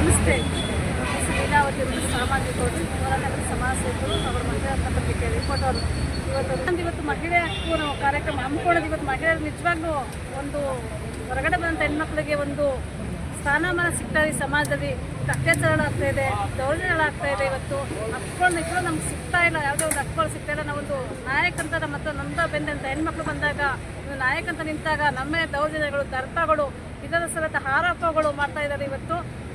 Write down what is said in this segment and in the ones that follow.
ಸಂಸ್ಥೆ ಲೀಲಾವತಿ ಸಾಮಾಜಿಕರು ಹೋರಾಟದ ಸಮಾಜ ಸೇವಕರು ಅವರು ಮಂಜುನಾಥ ಪತ್ರಿಕೆ ರಿಪೋರ್ಟ್ ಅವರು ಇವತ್ತು ಮಹಿಳೆ ಹಕ್ಕು ನಾವು ಕಾರ್ಯಕ್ರಮ ಹಮ್ಮಿಕೊಳ್ಳೋದು. ಇವತ್ತು ಮಹಿಳೆಯರು ನಿಜವಾಗ್ಲೂ ಒಂದು ಹೊರಗಡೆ ಬಂದಂಥ ಹೆಣ್ಮಕ್ಳಿಗೆ ಒಂದು ಸ್ಥಾನಮಾನ ಸಿಗ್ತಾ ಇದೆ. ಸಮಾಜದಲ್ಲಿ ಅತ್ಯಾಚಾರಗಳಾಗ್ತಾ ಇದೆ, ದೌರ್ಜನ್ಯಗಳಾಗ್ತಾ ಇದೆ. ಇವತ್ತು ಹಕ್ಕುಗಳು ನಿಜವಾಗ್ಲೂ ನಮ್ಗೆ ಸಿಗ್ತಾ ಇಲ್ಲ, ಯಾವುದೇ ಒಂದು ಹಕ್ಕುಗಳು ಸಿಗ್ತಾ ಇಲ್ಲ. ನಾವೊಂದು ನಾಯಕಂತ ಮತ್ತು ನೊಂದ ಬೆಂದಂಥ ಹೆಣ್ಮಕ್ಳು ಬಂದಾಗ ನಾಯಕಂತ ನಿಂತಾಗ ನಮ್ಮ ದೌರ್ಜನ್ಯಗಳು, ದರ್ಪಗಳು, ಇದರ ಸಲದ ಆರೋಪಗಳು ಮಾಡ್ತಾ ಇದ್ದಾರೆ.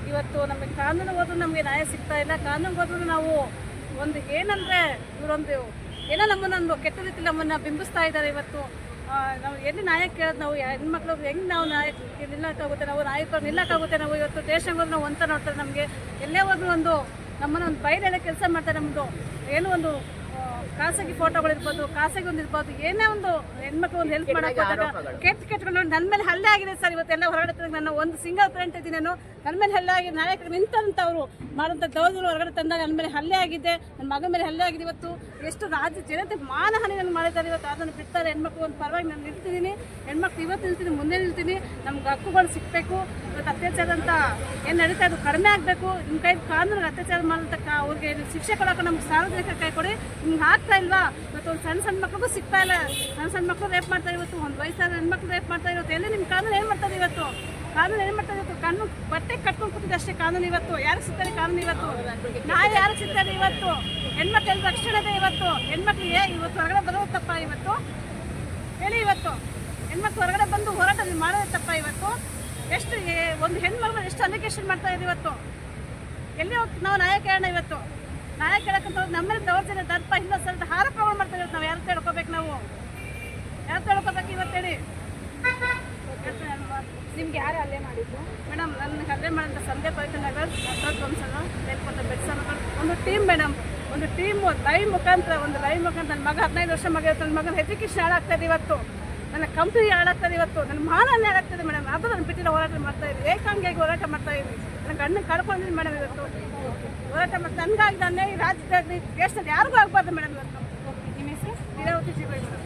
ಇವತ್ತು ನಮಗೆ ಕಾನೂನು ಹೋದ್ರೂ ನಮಗೆ ನ್ಯಾಯ ಸಿಗ್ತಾ ಇಲ್ಲ. ಕಾನೂನು ಹೋದ್ರೂ ನಾವು ಒಂದು ಏನಂದರೆ ಇವರೊಂದು ಏನೋ ನಮ್ಮನ್ನೊಂದು ಕೆಟ್ಟ ರೀತಿಯಲ್ಲಿ ನಮ್ಮನ್ನು ಬಿಂಬಿಸ್ತಾ ಇದ್ದಾರೆ. ಇವತ್ತು ನಾವು ಎಲ್ಲಿ ನ್ಯಾಯ ಕೇಳೋದು, ನಾವು ಹೆಣ್ಮಕ್ಳು ಹೆಂಗೆ ನಾವು ನ್ಯಾಯ ನಿಲ್ಲಕ್ಕಾಗುತ್ತೆ, ನಾವು ನಾಯಕರು ನಿಲ್ಲಕ್ಕಾಗುತ್ತೆ. ನಾವು ಇವತ್ತು ದೇಶಗಳು ನಾವು ಅಂತ ನೋಡ್ತಾರೆ. ನಮಗೆ ಎಲ್ಲೇ ಹೋದ್ರೂ ಒಂದು ನಮ್ಮನ್ನು ಒಂದು ಬಯಲೆಲ್ಲ ಕೆಲಸ ಮಾಡ್ತಾರೆ. ನಮ್ಮದು ಏನೋ ಒಂದು ಖಾಸಗಿ ಫೋಟೋಗಳಿರ್ಬೋದು, ಖಾಸಗಿ ಒಂದು ಇರ್ಬೋದು, ಏನೇ ಒಂದು ಹೆಣ್ಮಕ್ಳು ಒಂದು ಹೆಲ್ಪ್ ಮಾಡೋಕೆ ಕೆಟ್ಟಗಳು ನನ್ನ ಮೇಲೆ ಹಲ್ಲೆ ಆಗಿದೆ ಸರ್. ಇವತ್ತೆಲ್ಲ ಹೊರಗಡೆ ನಾನು ಒಂದು ಸಿಂಗಲ್ ಪ್ರಿಂಟ್ ಇದ್ದೀನಿ. ನಾನು ನನ್ನ ಮೇಲೆ ಹಲ್ಲೆ ಆಗಿದೆ. ನಾಯಕರು ನಿಂತಂಥವ್ರು ಮಾಡುವಂಥ ದೌರ್ಜನ್ಯ ಹೊರಗಡೆ ತಂದಾಗ ನನ್ನ ಮೇಲೆ ಹಲ್ಲೆ ಆಗಿದೆ, ನನ್ನ ಮಗನ ಮೇಲೆ ಹಲ್ಲೆ ಆಗಿದೆ. ಇವತ್ತು ಎಷ್ಟು ರಾಜ್ಯ ಜನತೆ ಮಾನಹಾನಿ ನನಗೆ ಮಾಡಿದ್ದಾರೆ. ಇವತ್ತು ಅದನ್ನು ಬಿಡ್ತಾರೆ. ಹೆಣ್ಮಕ್ಳು ಒಂದು ಪರವಾಗಿ ನಾನು ನಿಲ್ತಿದ್ದೀನಿ. ಹೆಣ್ಮಕ್ಳು ಇವತ್ತು ನಿಲ್ತೀನಿ, ಮುಂದೆ ನಿಲ್ತೀನಿ. ನಮ್ಗೆ ಹಕ್ಕುಗಳು ಸಿಗಬೇಕು. ಇವತ್ತು ಅತ್ಯಾಚಾರ ಅಂತ ಏನು ನಡೀತಾ ಅದು ಕಡಿಮೆ ಆಗಬೇಕು. ನಿಮ್ಮ ಕೈ ಕಾನೂನಿಗೆ ಅತ್ಯಾಚಾರ ಮಾಡೋಂಥ ಅವ್ರಿಗೆ ಶಿಕ್ಷೆ ಕೊಡೋಕೆ ನಮ್ಗೆ ಸಾರ್ವಜನಿಕ ಕೈ ಕೊಡಿ. ನಿಮ್ಗೆ ಆಗ್ತಾ ಇಲ್ವಾ? ಇವತ್ತು ಒಂದು ಸಣ್ಣ ಮಕ್ಳಿಗೂ ಸಿಗ್ತಾ ಇಲ್ಲ. ಸಣ್ಣ ಮಕ್ಕಳು ರೇಪ್ ಮಾಡ್ತಾರೆ. ಇವತ್ತು ಒಂದು ವಯಸ್ಸಾದ ಹೆಣ್ಮಕ್ಳು ರೇಪ್ ಮಾಡ್ತಾರೆ. ಇವತ್ತು ಎಲ್ಲಿ ನಿಮ್ಮ ಕಾನೂನು ಏನು ಮಾಡ್ತಾರೆ? ಇವತ್ತು ಕಾನೂನು ಏನು ಮಾಡ್ತಾರೆ? ಇವತ್ತು ಕಾನೂನು ಬಟ್ಟೆ ಕಟ್ಕೊಂಡು ಕೂತಿದೆ ಅಷ್ಟೇ ಕಾನೂನು. ಇವತ್ತು ಯಾರಿಗೆ ಸಿಗ್ತಾರೆ ಕಾನೂನು? ಇವತ್ತು ನಾವು ಯಾರಿಗೆ ಸಿಗ್ತಾರೆ? ಇವತ್ತು ಹೆಣ್ಮಕ್ಳು ರಕ್ಷಣೆ ಇದೆ. ಇವತ್ತು ಹೆಣ್ಮಕ್ಳಿಗೆ ಇವತ್ತು ಹೊರಗಡೆ ಬರೋದು ತಪ್ಪ? ಇವತ್ತು ಹೇಳಿ. ಇವತ್ತು ಹೆಣ್ಮಕ್ಳು ಹೊರಗಡೆ ಬಂದು ಹೋರಾಟ ಮಾಡೋದೇ ತಪ್ಪ? ಇವತ್ತು ಎಷ್ಟು ಒಂದು ಹೆಣ್ಮಕ್ಳು ಎಷ್ಟು ಅಲಿಗೇಷನ್ ಮಾಡ್ತಾ ಇದೆ. ಇವತ್ತು ಎಲ್ಲಿ ಹೋಗಿ ನಾವು ನ್ಯಾಯ ಕೇಳೋಣ? ಇವತ್ತು ನ್ಯಾಯ ಕೇಳಕ್ಕಂತ ನಮ್ಮಲ್ಲಿ ದೌರ್ಜನ್ಯ, ದರ್ಪ, ಇನ್ನೊಂದು ಸ್ವಲ್ಪ ಆರೋಪಗಳು ಮಾಡ್ತಾ ಇರುತ್ತೆ. ನಾವು ಯಾರು ತಿಳ್ಕೊಬೇಕು? ನಾವು ಯಾರು ತಿಳ್ಕೊಬೇಕು? ಇವತ್ತು ಹೇಳಿ. ನಿಮ್ಗೆ ಯಾರು ಹಲ್ಲೆ ಮಾಡಿದ್ದು ಮೇಡಮ್? ನನ್ನ ಹಲ್ಲೆ ಮಾಡಿದ ಸಂಧ್ಯಾ ಪವಿತ್ರ ನಗರ್ ವಂಶನ ಮೇಲ್ಕೊಂಡ ಬೆಡ್ಸಮಗಳು ಒಂದು ಟೀಮ್ ಮೇಡಮ್. ಒಂದು ಟೀಮ್ ಲೈವ್ ಮುಖಾಂತರ ನನ್ನ ಮಗ 15 ವರ್ಷ ಮಗ ಇರುತ್ತೆ. ನನ್ನ ಮಗನ ಎಜುಕೇಷನ್ ಹಾಳಾಗ್ತದೆ. ಇವತ್ತು ನನ್ನ ಕಂಪ್ನಿ ಹಾಳಾಗ್ತದೆ. ಇವತ್ತು ನನ್ನ ಮಾನನೇ ಹಾಳಾಗ್ತದೆ ಮೇಡಮ್. ಅದು ನಾನು ಬಿಟ್ಟಿಲ್ಲ, ಹೋರಾಟ ಮಾಡ್ತಾ ಇದ್ದೀನಿ. ಏಕಾಂಗಿಯಾಗಿ ಹೋರಾಟ ಮಾಡ್ತಾ ಇದ್ದೀನಿ. ನನ್ನ ಗಂಡನ ಕಳ್ಕೊಂಡಿದ್ದೀನಿ ಮೇಡಮ್. ಇವತ್ತು ಹೋರಾಟ ಮಾಡ್ತಾ ನನಗಾಗಿ ನನ್ನ ಈ ರಾಜ್ಯದಲ್ಲಿ ದೇಶದಲ್ಲಿ ಯಾರಿಗೂ ಆಗಬಾರ್ದು ಮೇಡಮ್. ಇವತ್ತು ನಿಮ್ಮ ಹೆಸರು ಲೀಲಾವತಿ ಜೀವ ಮೇಡಮ್.